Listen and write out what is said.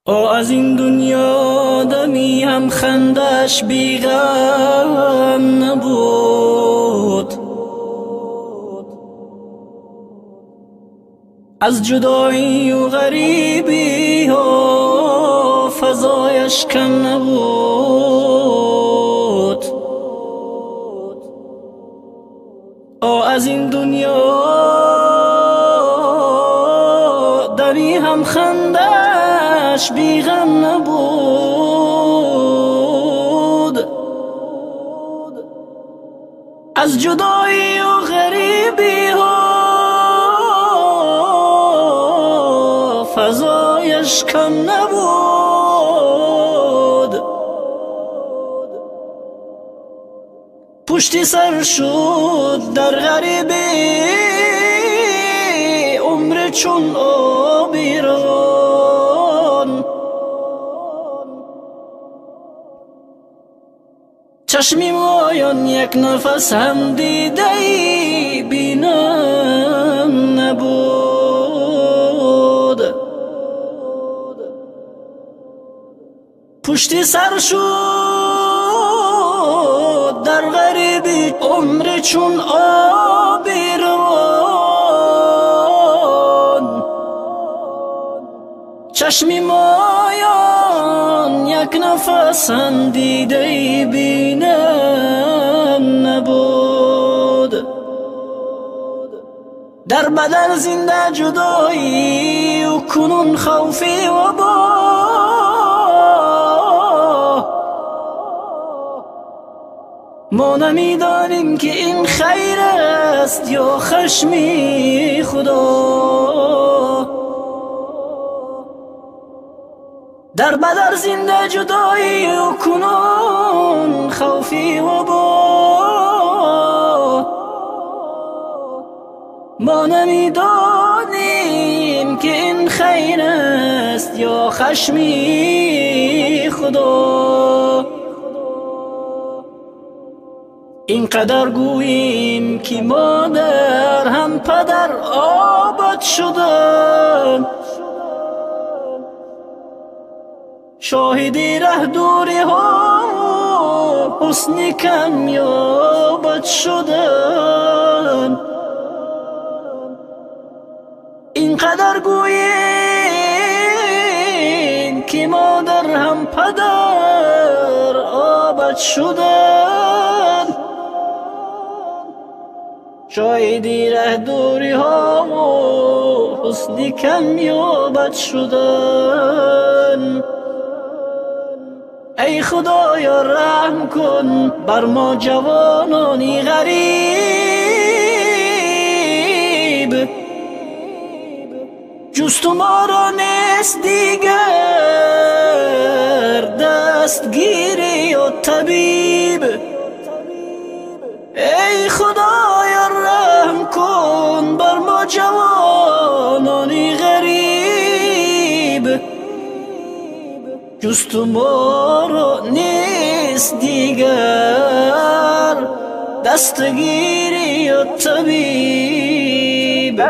از این دنیا دمی هم خندش بی غم نبود، از جدایی و غریبی ها فضایش کم نبود. از این دنیا دمی هم خندش بی غم نبود، از جدایی و غریبی ها فضایش کم نبود. پشتی سر شد در غریبی عمر چون آبیران، چشمی مایان یک نفس هم دیده بینم نبود. پشتی سر شد در غریبی عمر چون آبیران، چشمی مایان یک نفس هم دیده بینم نبود. در بدن زنده جدایی و کنون خوفی و با ما نمیدانیم که این خیر است یا خشمی خدا. در بدر زنده جدایی و کنون خوفی و با ما نمیدانیم که این خیر است یا خشمی خدا. اینقدر گوییم که مادر هم پدر آباد شدن، شاهدی ره دوری ها حسن کم یابد شدن. اینقدر گوییم که مادر هم پدر آباد شدن، شاهدی ره دوری ها و حسن کم یابد شدن. ای خدایا رحم کن بر ما جوانانی غریب، جست ما را نیست دیگر دستگیری و طبیب. ای خدایا رحم کن بر ما جوانانی غریب، جست ما را نیست دیگر دستگیری و طبیب.